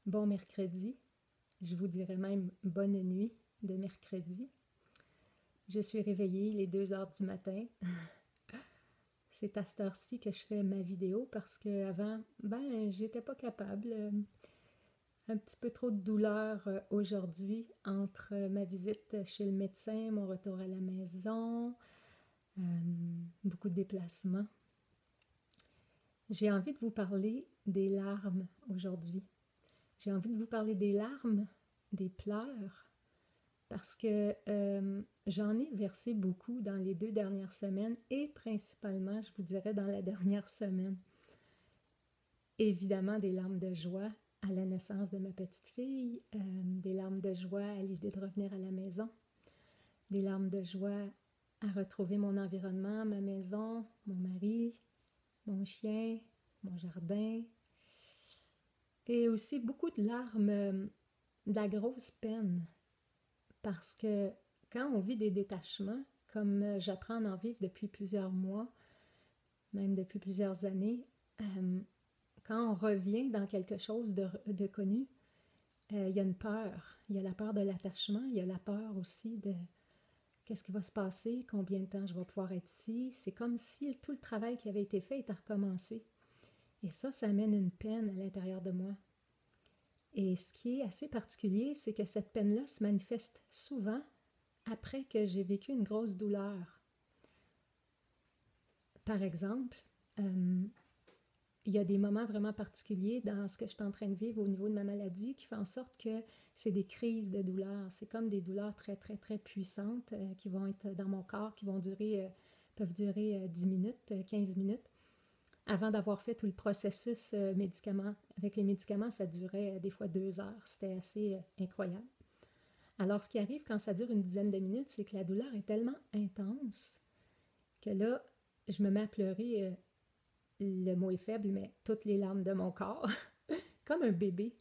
Bon mercredi, je vous dirais même bonne nuit de mercredi. Je suis réveillée, il est 2 heures du matin. C'est à cette heure-ci que je fais ma vidéo parce que avant, j'étais pas capable. Un petit peu trop de douleur aujourd'hui entre ma visite chez le médecin, mon retour à la maison, euh, beaucoup de déplacements. J'ai envie de vous parler des larmes aujourd'hui. J'ai envie de vous parler des larmes, des pleurs, parce que j'en ai versé beaucoup dans les 2 dernières semaines et principalement, je vous dirais, dans la dernière semaine. Évidemment, des larmes de joie à la naissance de ma petite fille, des larmes de joie à l'idée de revenir à la maison, des larmes de joie à retrouver mon environnement, ma maison, mon mari, mon chien, mon jardin, et aussi beaucoup de larmes de la grosse peine. Parce que quand on vit des détachements, comme j'apprends à en vivre depuis plusieurs mois, même depuis plusieurs années, euh, quand on revient dans quelque chose de connu, il y a une peur. Il y a la peur de l'attachement, il y a la peur aussi de qu'est-ce qui va se passer, combien de temps je vais pouvoir être ici. C'est comme si tout le travail qui avait été fait était recommencé. Et ça amène une peine à l'intérieur de moi. Et ce qui est assez particulier, c'est que cette peine-là se manifeste souvent après que j'ai vécu une grosse douleur. Par exemple, il y a des moments vraiment particuliers dans ce que je suis en train de vivre au niveau de ma maladie qui fait en sorte que c'est des crises de douleur. C'est comme des douleurs très, très, très puissantes qui vont être dans mon corps, qui vont durer, peuvent durer 10 minutes, 15 minutes. Avant d'avoir fait tout le processus médicament, avec les médicaments, ça durait des fois 2 heures. C'était assez incroyable. Alors, ce qui arrive quand ça dure une dizaine de minutes, c'est que la douleur est tellement intense que là, je me mets à pleurer, le mot est faible, mais toutes les larmes de mon corps, comme un bébé.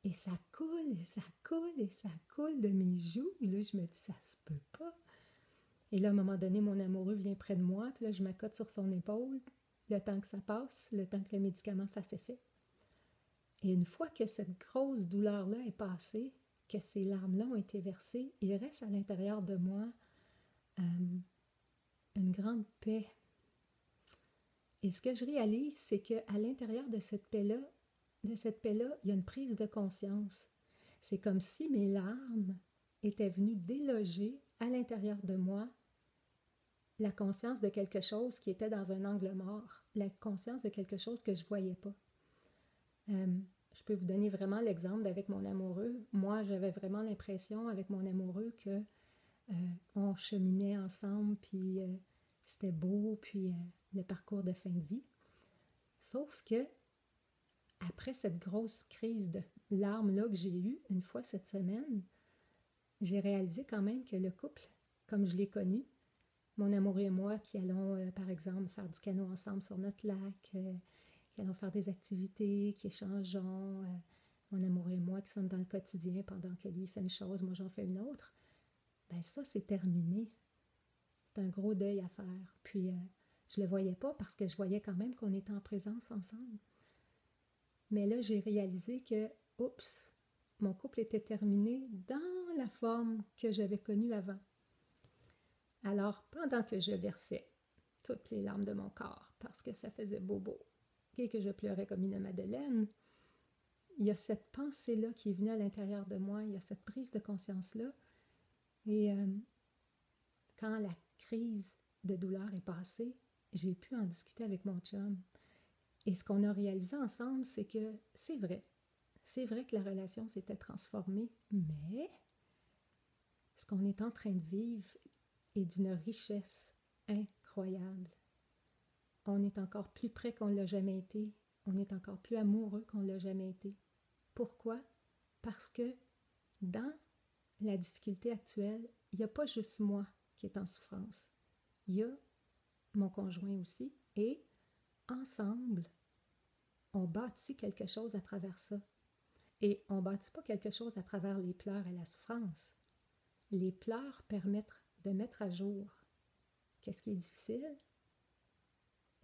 Et ça coule, et ça coule, et ça coule de mes joues. Et là, je me dis, ça se peut pas. Et là, à un moment donné, mon amoureux vient près de moi, puis là, je m'accote sur son épaule, le temps que ça passe, le temps que le médicament fasse effet. Et une fois que cette grosse douleur-là est passée, que ces larmes-là ont été versées, il reste à l'intérieur de moi euh, une grande paix. Et ce que je réalise, c'est qu'à l'intérieur de cette paix-là, il y a une prise de conscience. C'est comme si mes larmes étaient venues déloger à l'intérieur de moi la conscience de quelque chose qui était dans un angle mort, la conscience de quelque chose que je ne voyais pas. Je peux vous donner vraiment l'exemple d'avec mon amoureux. Moi, j'avais vraiment l'impression avec mon amoureux que on cheminait ensemble, puis c'était beau, puis le parcours de fin de vie. Sauf que après cette grosse crise de larmes-là que j'ai eue une fois cette semaine, j'ai réalisé quand même que le couple, comme je l'ai connu, mon amoureux et moi qui allons, par exemple, faire du canot ensemble sur notre lac, qui allons faire des activités, qui échangeons, mon amoureux et moi qui sommes dans le quotidien pendant que lui fait une chose, moi j'en fais une autre, ben ça c'est terminé. C'est un gros deuil à faire. Puis je le voyais pas parce que je voyais quand même qu'on était en présence ensemble. Mais là, j'ai réalisé que, oups, mon couple était terminé dans la forme que j'avais connue avant. Alors, pendant que je versais toutes les larmes de mon corps, parce que ça faisait bobo, et que je pleurais comme une madeleine, il y a cette pensée-là qui est venue à l'intérieur de moi, il y a cette prise de conscience-là. Et quand la crise de douleur est passée, j'ai pu en discuter avec mon chum. Et ce qu'on a réalisé ensemble, c'est que c'est vrai. C'est vrai que la relation s'était transformée, mais ce qu'on est en train de vivre est d'une richesse incroyable. On est encore plus près qu'on ne l'a jamais été. On est encore plus amoureux qu'on ne l'a jamais été. Pourquoi? Parce que dans la difficulté actuelle, il n'y a pas juste moi qui est en souffrance. Il y a mon conjoint aussi. Et ensemble, on bâtit quelque chose à travers ça. Et on ne bâtit pas quelque chose à travers les pleurs et la souffrance. Les pleurs permettent de mettre à jour qu'est-ce qui est difficile.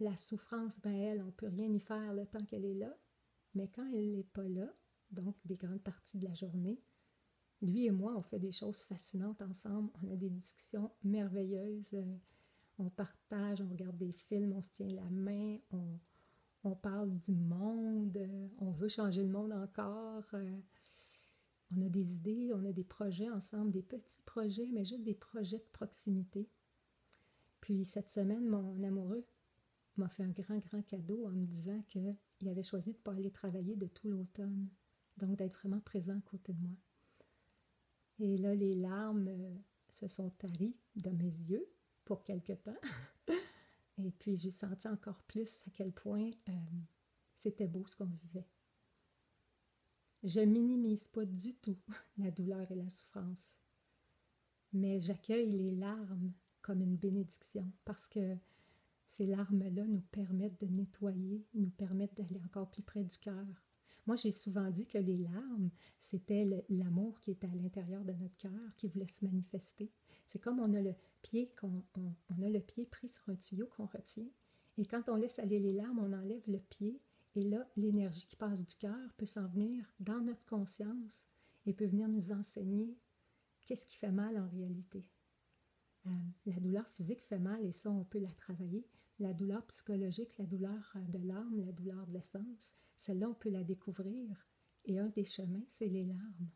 La souffrance, ben elle, on ne peut rien y faire le temps qu'elle est là. Mais quand elle n'est pas là, donc des grandes parties de la journée. Lui et moi, on fait des choses fascinantes ensemble. On a des discussions merveilleuses. On partage, on regarde des films, on se tient la main, on parle du monde, on veut changer le monde encore. On a des idées, on a des projets ensemble, des petits projets, mais juste des projets de proximité. Puis cette semaine, mon amoureux m'a fait un grand cadeau en me disant qu'il avait choisi de ne pas aller travailler de tout l'automne, donc d'être vraiment présent à côté de moi. Et là, les larmes se sont taries de mes yeux pour quelque temps. Et puis, j'ai senti encore plus à quel point c'était beau ce qu'on vivait. Je minimise pas du tout la douleur et la souffrance, mais j'accueille les larmes comme une bénédiction parce que ces larmes-là nous permettent de nettoyer, nous permettent d'aller encore plus près du cœur. Moi, j'ai souvent dit que les larmes, c'était l'amour qui était à l'intérieur de notre cœur, qui voulait se manifester. C'est comme on a le pied pris sur un tuyau qu'on retient. Et quand on laisse aller les larmes, on enlève le pied. Et là, l'énergie qui passe du cœur peut s'en venir dans notre conscience et peut venir nous enseigner qu'est-ce qui fait mal en réalité. La douleur physique fait mal et ça, on peut la travailler. La douleur psychologique, la douleur de l'âme, la douleur de l'essence, celle-là, on peut la découvrir. Et un des chemins, c'est les larmes.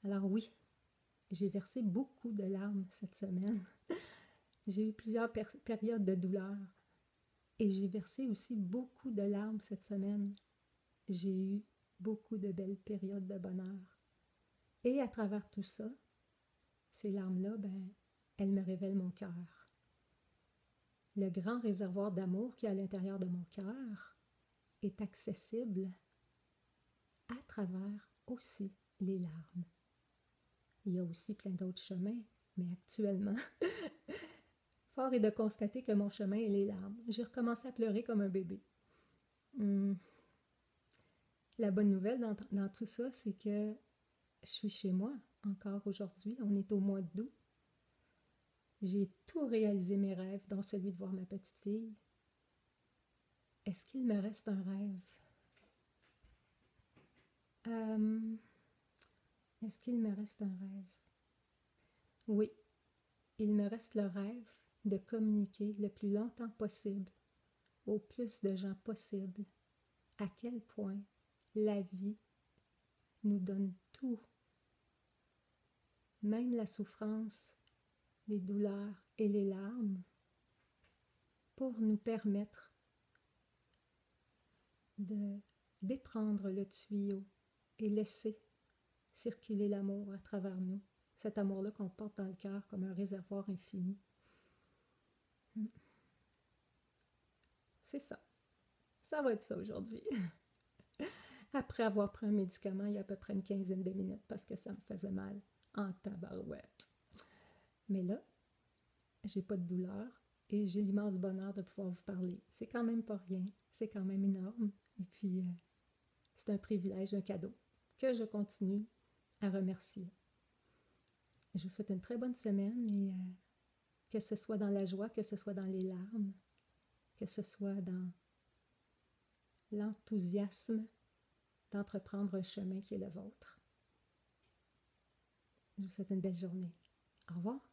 Alors oui, j'ai versé beaucoup de larmes cette semaine. J'ai eu plusieurs périodes de douleur. Et j'ai versé aussi beaucoup de larmes cette semaine. J'ai eu beaucoup de belles périodes de bonheur. Et à travers tout ça, ces larmes-là, elles me révèlent mon cœur. Le grand réservoir d'amour qui est à l'intérieur de mon cœur est accessible à travers aussi les larmes. Il y a aussi plein d'autres chemins, mais actuellement, fort est de constater que mon chemin est les larmes. J'ai recommencé à pleurer comme un bébé. La bonne nouvelle dans tout ça, c'est que je suis chez moi encore aujourd'hui. On est au mois d'août. J'ai tout réalisé mes rêves, dont celui de voir ma petite fille. Est-ce qu'il me reste un rêve? Est-ce qu'il me reste un rêve? Oui, il me reste le rêve de communiquer le plus longtemps possible, au plus de gens possible, à quel point la vie nous donne tout, même la souffrance, les douleurs et les larmes, pour nous permettre de déprendre le tuyau et laisser circuler l'amour à travers nous, cet amour-là qu'on porte dans le cœur comme un réservoir infini. C'est ça. Ça va être ça aujourd'hui. Après avoir pris un médicament il y a à peu près une quinzaine de minutes parce que ça me faisait mal en tabarouette. Mais là, j'ai pas de douleur et j'ai l'immense bonheur de pouvoir vous parler. C'est quand même pas rien, c'est quand même énorme. Et puis, c'est un privilège, un cadeau que je continue à remercier. Je vous souhaite une très bonne semaine et que ce soit dans la joie, que ce soit dans les larmes, que ce soit dans l'enthousiasme d'entreprendre un chemin qui est le vôtre. Je vous souhaite une belle journée. Au revoir.